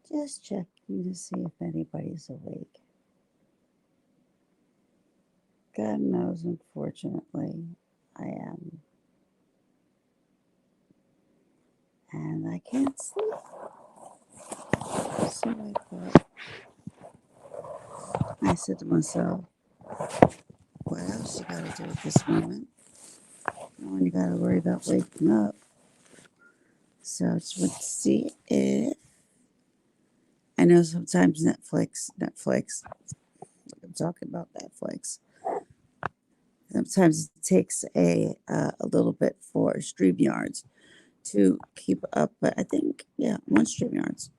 Just checking to see if anybody's awake. God knows, unfortunately, I am. And I can't sleep. So I said to myself, what else you gotta do at this moment? When you gotta worry about waking up. So I just went to see it. I know sometimes Netflix, I'm talking about Netflix. Sometimes it takes a little bit for StreamYards to keep up, but I think, yeah, I'm on StreamYards.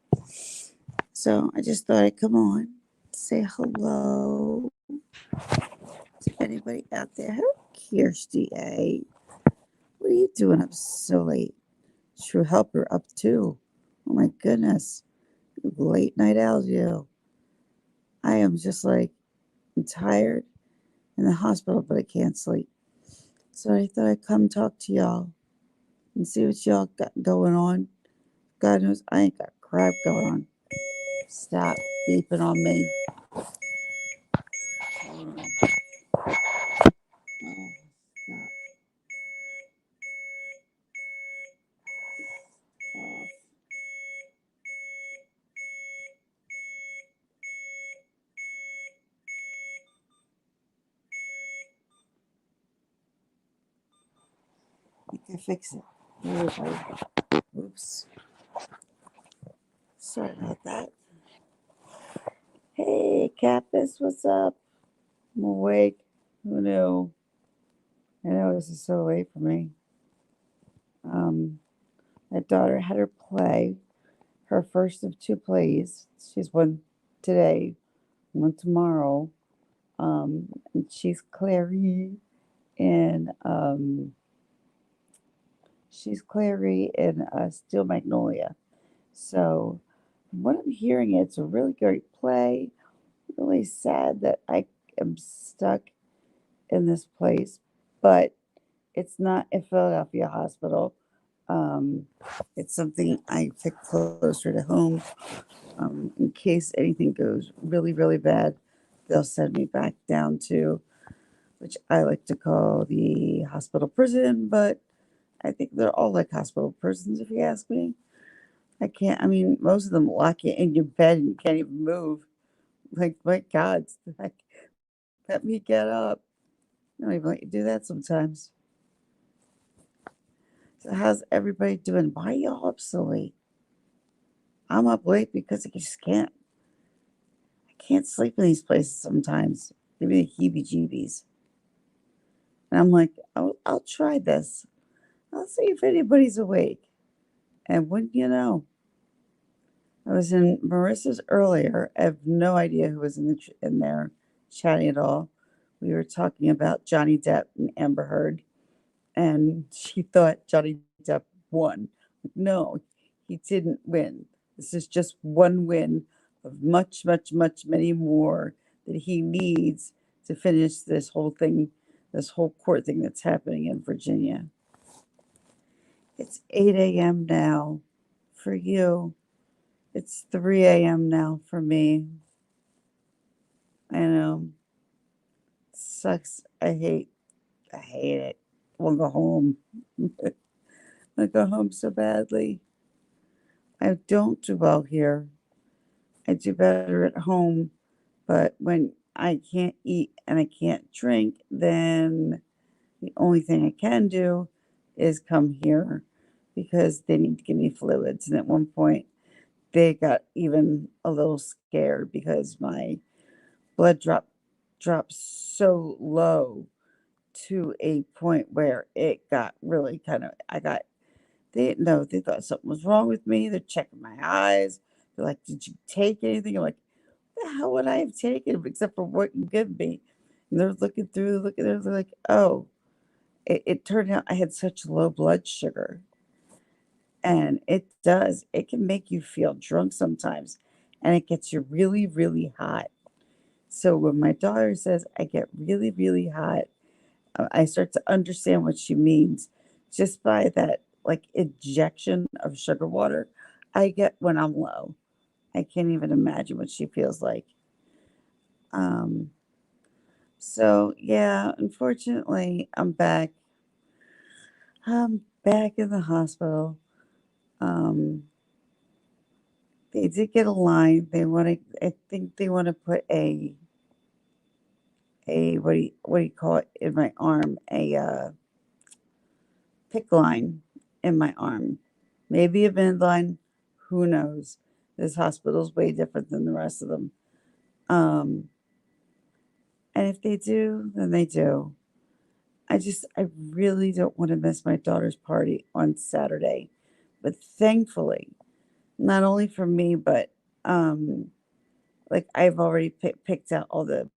So I just thought I'd come on, say hello to anybody out there. Hello, Kirsty A. What are you doing up so late? True helper up too. Oh my goodness. Late night owl you. I am just like, I'm tired in the hospital, but I can't sleep. So I thought I'd come talk to y'all and see what y'all got going on. God knows I ain't got crap going on. Stop beeping on me. Hold on. Oh, stop. Off. I can fix it. There we go. Oops. Sorry about that. Hey, Capus, what's up? I'm awake. Who knew? I know this is so late for me. Um, my daughter had her play, her first of two plays. She's one today, one tomorrow. And she's Clary in Steel Magnolia. So, from what I'm hearing, it's a really great play. Really sad that I am stuck in this place, but it's not a Philadelphia hospital. Um, it's something I pick closer to home. In case anything goes really, really bad, they'll send me back down to, which I like to call the hospital prison, but I think they're all like hospital prisons, if you ask me. I can't, I mean, most of them lock you in your bed and you can't even move. Like, my God, like, let me get up. They don't even let you do that sometimes. So, how's everybody doing? Why are y'all up so late? I'm up late because I just can't. I can't sleep in these places sometimes. Give me the heebie jeebies. And I'm like, I'll try this. I'll see if anybody's awake. And wouldn't you know, I was in Marissa's earlier. I have no idea who was in there chatting at all. We were talking about Johnny Depp and Amber Heard, and she thought Johnny Depp won. No, he didn't win. This is just one win of much, much, much, many more that he needs to finish this whole thing, this whole court thing that's happening in Virginia. It's 8 a.m. now for you. It's 3 a.m. now for me. I know. Sucks. I hate it. I want to go home. I go home so badly. I don't do well here. I do better at home, but when I can't eat and I can't drink, then the only thing I can do is come here because they need to give me fluids. And at one point, they got even a little scared because my blood dropped so low to a point where it got really kind of I got they didn't know, they thought something was wrong with me. They're checking my eyes. They're like, "Did you take anything?" I'm like, "What the hell would I have taken except for what you give me?" And they're looking they're like, "Oh." It turned out I had such low blood sugar. And it does. It can make you feel drunk sometimes. And it gets you really, really hot. So when my daughter says I get really, really hot, I start to understand what she means just by that like injection of sugar water I get when I'm low. I can't even imagine what she feels like. Um, so yeah, unfortunately, I'm back. I'm back in the hospital. Um, they did get a line. They want to. I think they want to put a what do you call it in my arm? A pick line in my arm. Maybe a bend line. Who knows? This hospital's way different than the rest of them. Um, and if they do, then they do. I really don't want to miss my daughter's party on Saturday. But thankfully, not only for me, but um, like I've already picked out all the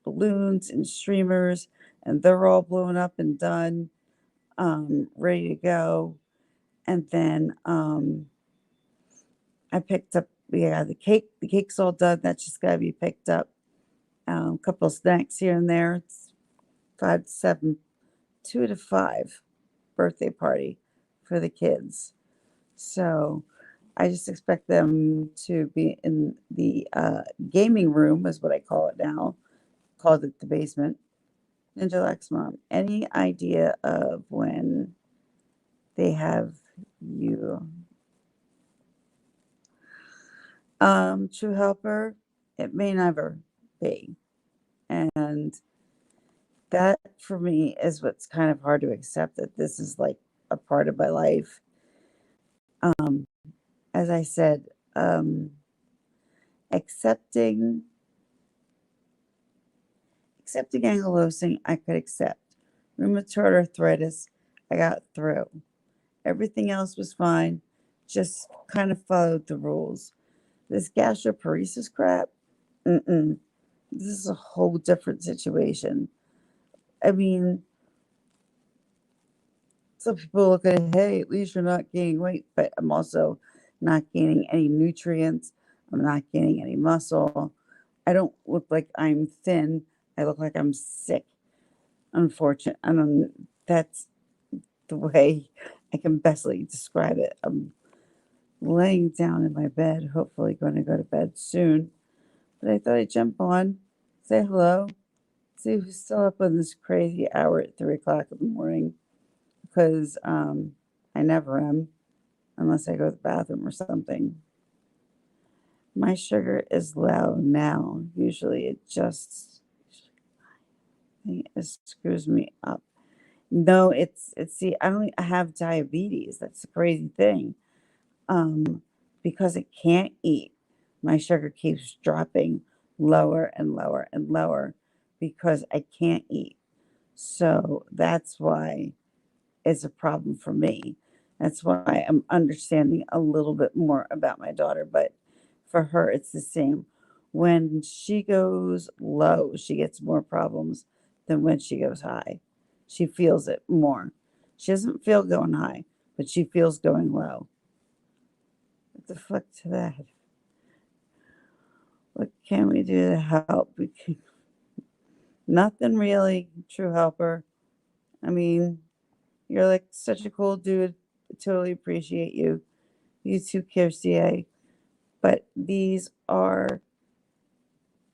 balloons and streamers, and they're all blown up and done, ready to go. And then I picked up, yeah, the cake. The cake's all done. That's just got to be picked up. A couple of snacks here and there. It's 5 to 7, 2 to 5 birthday party for the kids. So I just expect them to be in the gaming room, is what I call it now. Called it the basement. Ninja Lex Mom, any idea of when they have you? True Helper, it may never be. And that for me is what's kind of hard to accept, that this is like a part of my life. Um, as I said, accepting ankylosing, I could accept. Rheumatoid arthritis, I got through. Everything else was fine. Just kind of followed the rules. This gastroparesis crap, mm-mm. This is a whole different situation. I mean, some people look at it, hey, at least you're not gaining weight, but I'm also not gaining any nutrients. I'm not gaining any muscle. I don't look like I'm thin. I look like I'm sick. Unfortunate. I don't. That's the way I can bestly describe it. I'm laying down in my bed, hopefully going to go to bed soon. But I thought I'd jump on, say hello, see who's still up on this crazy hour at 3 o'clock in the morning, because I never am unless I go to the bathroom or something. My sugar is low now. Usually it screws me up. No, it's see, I don't have diabetes. That's the crazy thing. Um, because it can't eat, my sugar keeps dropping lower and lower and lower because I can't eat. So that's why it's a problem for me. That's why I'm understanding a little bit more about my daughter. But for her, it's the same. When she goes low, she gets more problems than when she goes high. She feels it more. She doesn't feel going high, but she feels going low. What the fuck to that? What can we do to help? Nothing really, true helper. I mean, you're like such a cool dude. I totally appreciate you. You too, Kirstie. But these are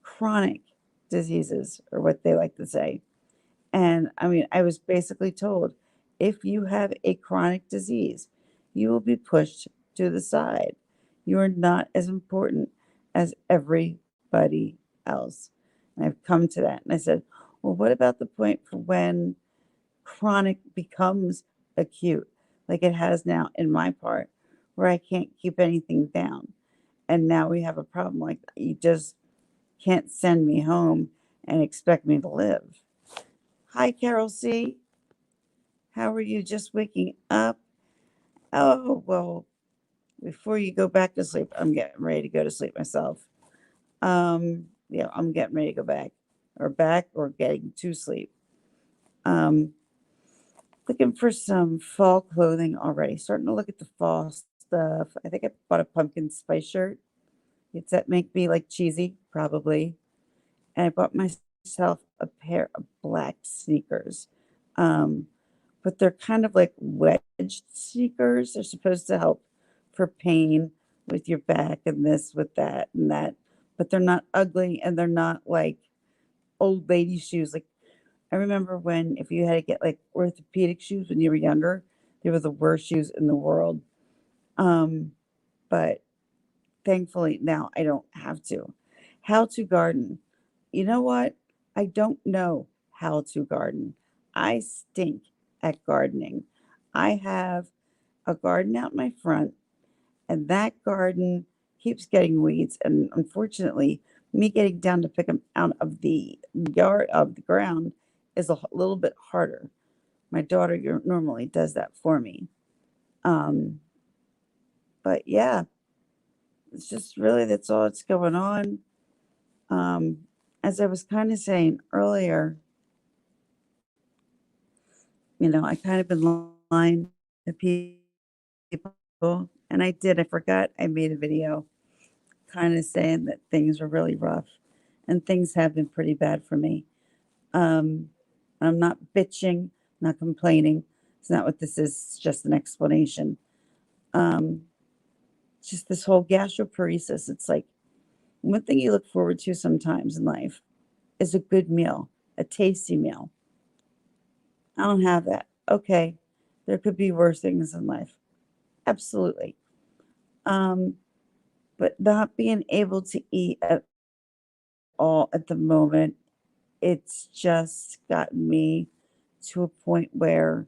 chronic diseases, or what they like to say. And I mean, I was basically told, if you have a chronic disease, you will be pushed to the side. You are not as important as everybody else. And I've come to that. And I said, well, what about the point for when chronic becomes acute, like it has now in my part, where I can't keep anything down? And now we have a problem like that. You just can't send me home and expect me to live. Hi, Carol C. How are you? Just waking up? Oh, well, before you go back to sleep, I'm getting ready to go to sleep myself. Yeah, I'm getting ready to go back or getting to sleep. Um, Looking for some fall clothing already. Starting to look at the fall stuff. I think I bought a pumpkin spice shirt. Does that make me like cheesy? Probably. And I bought myself a pair of black sneakers. Um, but they're kind of like wedged sneakers. They're supposed to help for pain, with your back and this with that and that, but they're not ugly and they're not like old lady shoes. Like I remember when if you had to get like orthopedic shoes when you were younger, they were the worst shoes in the world. Um, but thankfully now I don't have to. How to garden. You know what? I don't know how to garden. I stink at gardening. I have a garden out my front, and that garden keeps getting weeds. And unfortunately, me getting down to pick them out of the yard of the ground is a little bit harder. My daughter normally does that for me. Um, but yeah, it's just really that's all that's going on. Um, as I was kind of saying earlier, I kind of been lying to people, and I did. I forgot I made a video kind of saying that things were really rough, and things have been pretty bad for me. Um, I'm not bitching, not complaining. It's not what this is. It's just an explanation. Um, just this whole gastroparesis. It's like one thing you look forward to sometimes in life is a good meal, a tasty meal. I don't have that. Okay, there could be worse things in life. Absolutely. Um, but not being able to eat at all at the moment, it's just gotten me to a point where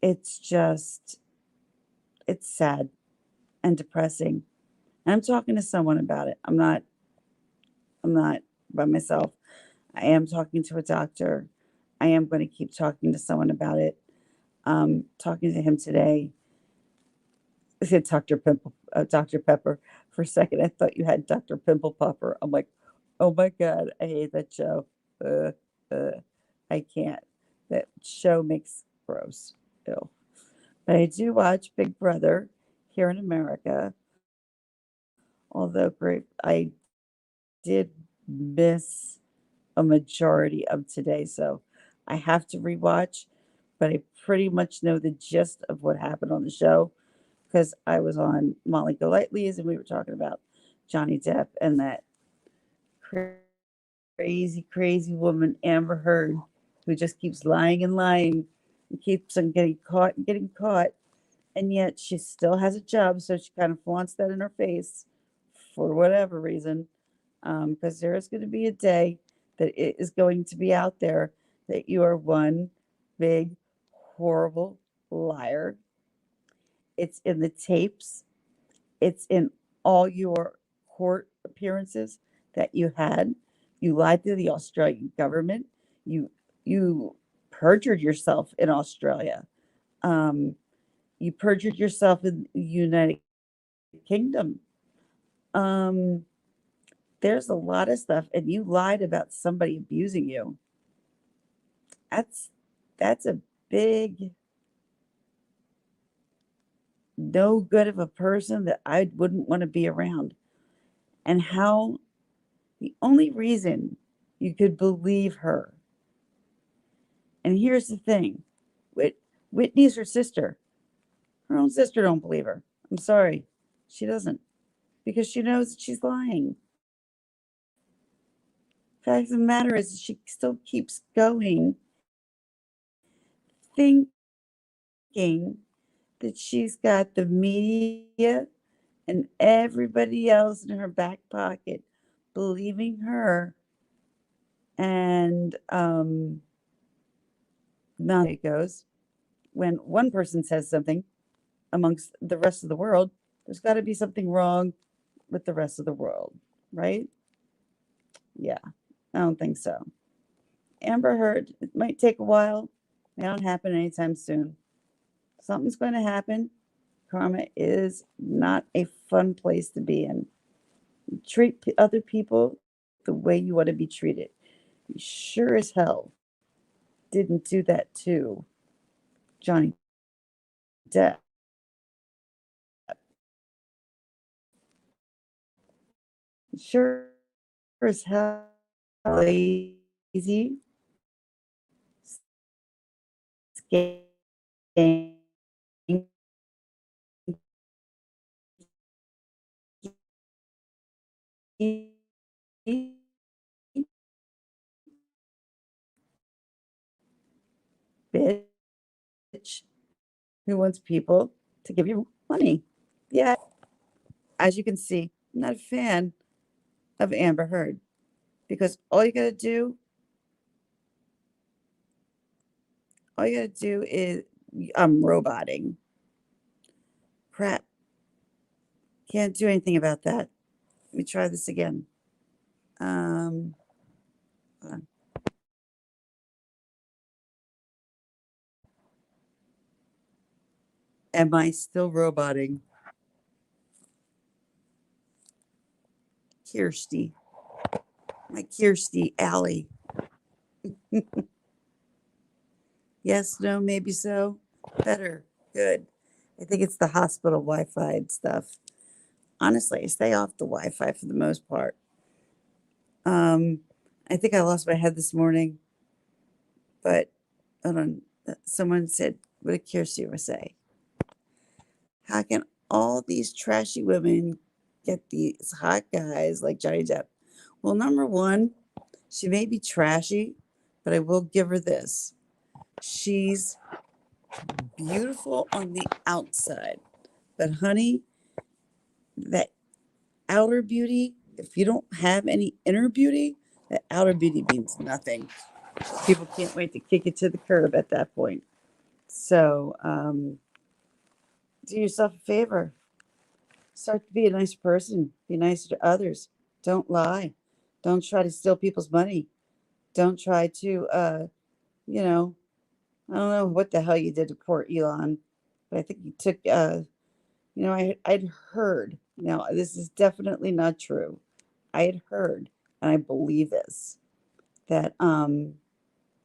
it's just it's sad and depressing. And I'm talking to someone about it. I'm not by myself. I am talking to a doctor. I am going to keep talking to someone about it. Talking to him today. I said Dr. Pepper. For a second, I thought you had Dr. Pimple Popper. I'm like, oh my God, I hate that show. Uh, uh, I can't. That show makes gross. Ew. But I do watch Big Brother here in America. Although great, I did miss a majority of today, so I have to rewatch. But I pretty much know the gist of what happened on the show because I was on Molly Golightly's and we were talking about Johnny Depp and that crazy, crazy woman Amber Heard who just keeps lying and lying and keeps on getting caught and getting caught. And yet she still has a job, so she kind of flaunts that in her face for whatever reason. Because there is going to be a day that it is going to be out there that you are one big, horrible liar. It's in the tapes, it's in all your court appearances that you had. You lied to the Australian government. You you perjured yourself in Australia. Um, you perjured yourself in the United Kingdom. Um, there's a lot of stuff, and you lied about somebody abusing you. That's that's a big no good of a person that I wouldn't want to be around. And how the only reason you could believe her, and here's the thing, Whit- Whitney's her sister. Her own sister don't believe her. I'm sorry, she doesn't because she knows that she's lying. Fact of the matter is, she still keeps going, thinking that she's got the media and everybody else in her back pocket believing her. And now it goes. When one person says something amongst the rest of the world, there's got to be something wrong with the rest of the world, right? Yeah, I don't think so. Amber Heard, it might take a while. It don't happen anytime soon. Something's going to happen. Karma is not a fun place to be in. Treat other people the way you want to be treated. You sure as hell didn't do that to Johnny Depp. Sure as hell lazy, skank, bitch who wants people to give you money. Yeah, as you can see, I'm not a fan of Amber Heard because all you gotta do is I'm roboting. Crap, can't do anything about that. Let me try this again. Um, hold on. Am I still roboting? Kirsty, my Kirsty Alley. Yes, no, maybe so. Better, good. I think it's the hospital Wi-Fi and stuff. Honestly, I stay off the Wi-Fi for the most part. Um, I think I lost my head this morning, but hold on. Someone said, "What did Kirsty say? How can all these trashy women get these hot guys like Johnny Depp?" Well, number one, she may be trashy, but I will give her this. She's beautiful on the outside. But honey, that outer beauty, if you don't have any inner beauty, that outer beauty means nothing. People can't wait to kick it to the curb at that point. So, do yourself a favor. Start to be a nice person. Be nicer to others. Don't lie. Don't try to steal people's money. Don't try to, you know, I don't know what the hell you did to poor Elon, but I think you took, I'd heard. Now, this is definitely not true. I had heard, and I believe this, that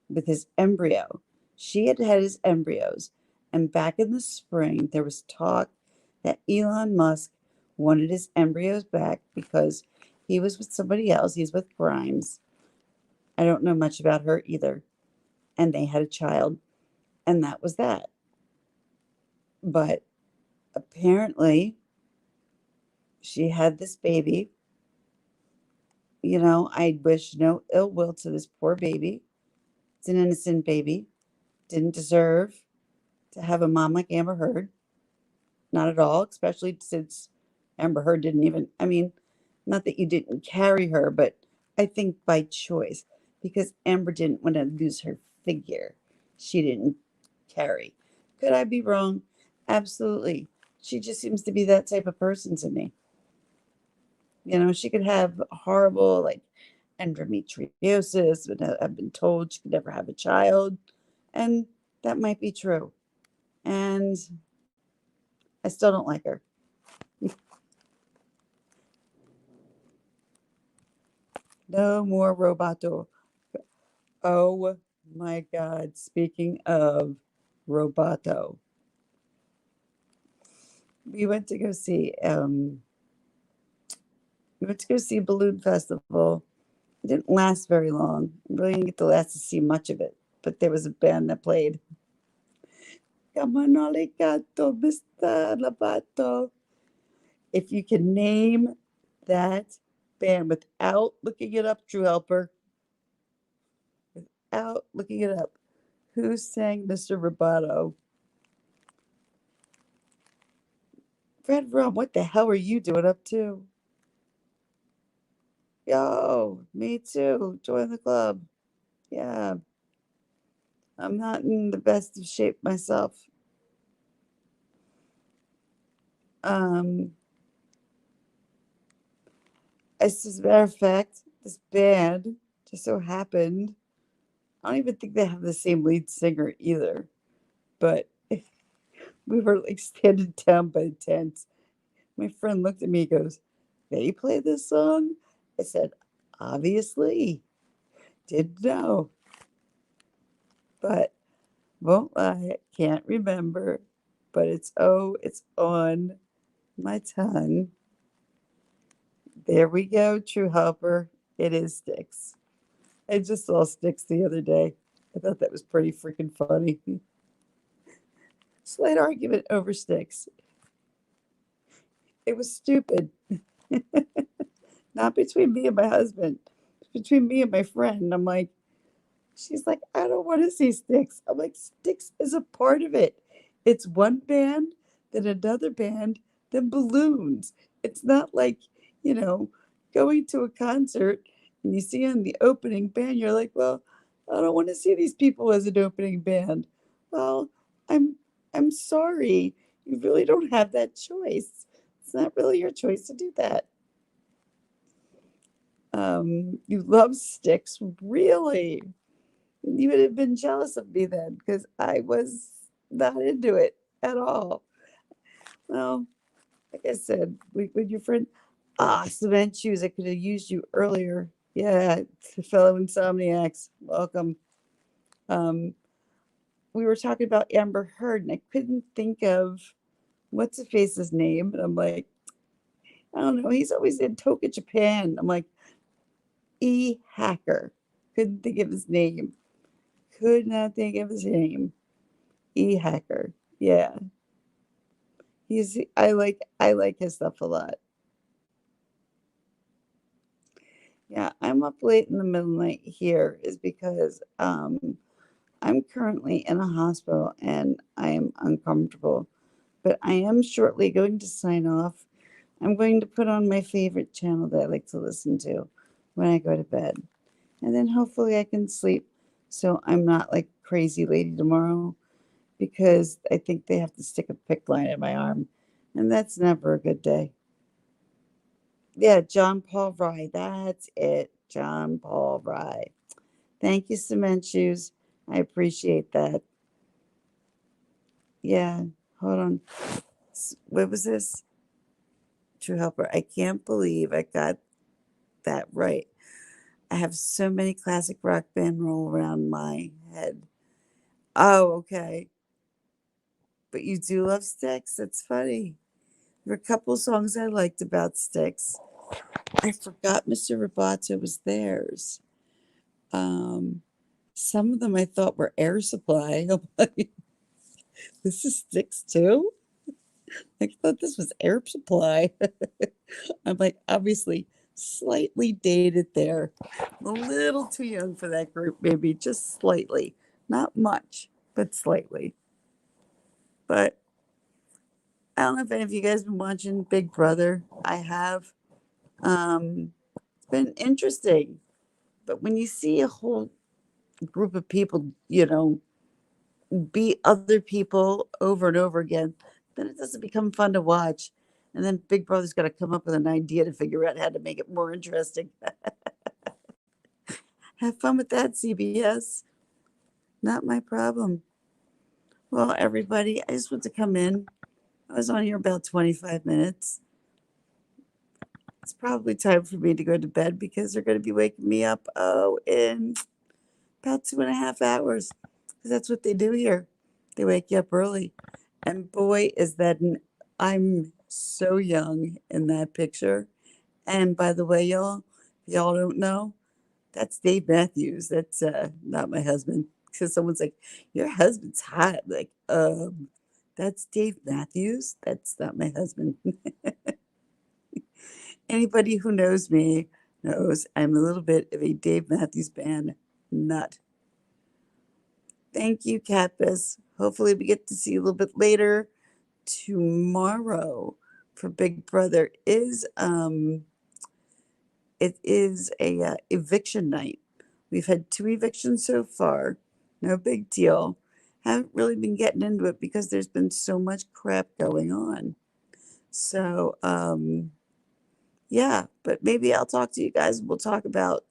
with his embryo, she had had his embryos, and back in the spring, there was talk that Elon Musk wanted his embryos back because he was with somebody else. He's with Grimes. I don't know much about her either. And they had a child, and that was that. But apparently, she had this baby. I wish no ill will to this poor baby. It's an innocent baby. Didn't deserve to have a mom like Amber Heard. Not at all, especially since Amber Heard didn't even, I mean, not that you didn't carry her, but I think by choice, because Amber didn't want to lose her figure. She didn't carry. Could I be wrong? Absolutely. She just seems to be that type of person to me. She could have horrible, like, endometriosis, but I've been told she could never have a child. And that might be true. And I still don't like her. No more Roboto. Oh my God. Speaking of Roboto, we went to go see Balloon Festival. It didn't last very long. I really didn't get the last to see much of it. But there was a band that played. Kamanoli Kato, Mr. Labato. If you can name that band without looking it up, True Helper, without looking it up, who sang Mr. Roboto? Fred Rum, what the hell are you doing up to? Yo, me too. Join the club. Yeah, I'm not in the best of shape myself. Um, as a matter of fact, this band just so happened. I don't even think they have the same lead singer either. But we were like standing down by the tent. My friend looked at me and goes, "They play this song?" I said, "Obviously. Didn't know." But won't lie, can't remember. But it's on my tongue. There we go, True Helper. It is Styx. I just saw Styx the other day. I thought that was pretty freaking funny. Slight argument over Styx. It was stupid. Not between me and my husband, between me and my friend. I'm like, she's like, I don't want to see Styx. I'm like, Styx is a part of it. It's one band, then another band, then balloons. It's not like, you know, going to a concert and you see on the opening band, you're like, well, I don't want to see these people as an opening band. Well, I'm I'm sorry. You really don't have that choice. It's not really your choice to do that. You love Styx, really? You would have been jealous of me then because I was not into it at all. Well, like I said, with your friend, cement shoes, I could have used you earlier. Yeah, fellow insomniacs, welcome. Um, we were talking about Amber Heard, and I couldn't think of what's the face's name. And I'm like, I don't know. He's always in Toka, Japan. I'm like, E Hacker. Couldn't think of his name. Could not think of his name. E Hacker. Yeah. I like his stuff a lot. Yeah, I'm up late in the middle of the night here is because I'm currently in a hospital and I am uncomfortable. But I am shortly going to sign off. I'm going to put on my favorite channel that I like to listen to when I go to bed. And then hopefully I can sleep so I'm not like crazy lady tomorrow because I think they have to stick a PIC line in my arm. And that's never a good day. Yeah, John Paul Rye. That's it. John Paul Rye. Thank you, Cement Shoes. I appreciate that. Yeah, hold on. What was this? True Helper. I can't believe I got that right. I have so many classic rock band roll around my head. Oh, okay. But you do love Styx. That's funny. There were a couple songs I liked about Styx. I forgot Mr. Roboto was theirs. Um, some of them I thought were Air Supply. I'm like, this is Styx too? I thought this was Air Supply. I'm like, obviously, slightly dated there. A little too young for that group, maybe just slightly. Not much, but slightly. But I don't know if any of you guys been watching Big Brother. I have. It's been interesting. But when you see a whole group of people, beat other people over and over again, then it doesn't become fun to watch. And then Big Brother's got to come up with an idea to figure out how to make it more interesting. Have fun with that, CBS. Not my problem. Well, everybody, I just want to come in. I was on here about 25 minutes. It's probably time for me to go to bed because they're going to be waking me up, in about 2.5 hours. Because that's what they do here. They wake you up early. And boy, is that I'm so young in that picture. And by the way, y'all, if y'all don't know, that's Dave Matthews. That's not my husband. Because someone's like, your husband's hot. Like, that's Dave Matthews. That's not my husband. Anybody who knows me knows I'm a little bit of a Dave Matthews Band nut. Thank you, Catbus. Hopefully, we get to see you a little bit later tomorrow for Big Brother. It is a eviction night. We've had 2 evictions so far. No big deal. Haven't really been getting into it because there's been so much crap going on. So, yeah, but maybe I'll talk to you guys and we'll talk about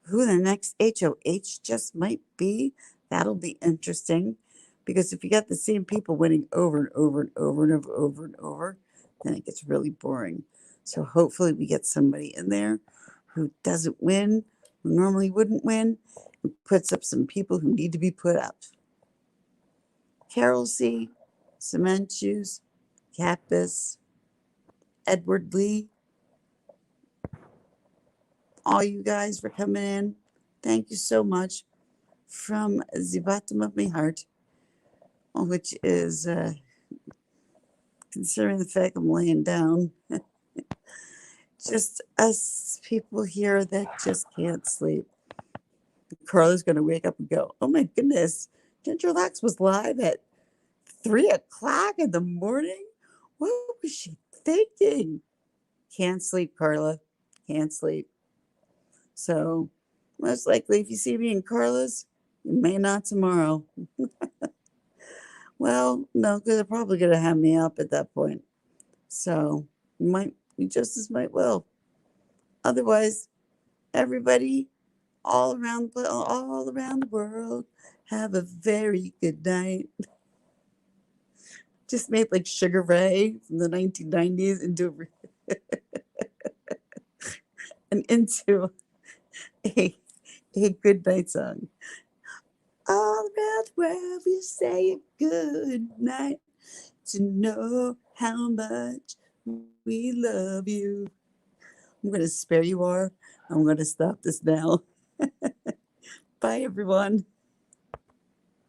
who the next HOH just might be. That'll be interesting because if you got the same people winning over and over and over and over and over, then it gets really boring. So hopefully we get somebody in there who doesn't win, who normally wouldn't win, and puts up some people who need to be put up. Carol C., Cement Shoes, Capus, Edward Lee, all you guys for coming in. Thank you so much from the bottom of my heart, which is considering the fact I'm laying down. just us people here that just can't sleep. Carla's going to wake up and go, oh my goodness, Ginger Lax was live at 3 o'clock in the morning. What was she thinking? Can't sleep, Carla. Can't sleep. So, most likely, if you see me in Carla's, you may not tomorrow. Well, no, because they're probably going to have me up at that point. So, you just as might will. Otherwise, everybody all around the world, have a very good night. Just made like Sugar Ray from the 1990s into a good night song. All around the world, we say a good night to know how much we love you. I'm going to spare you all. I'm going to stop this now. Bye, everyone.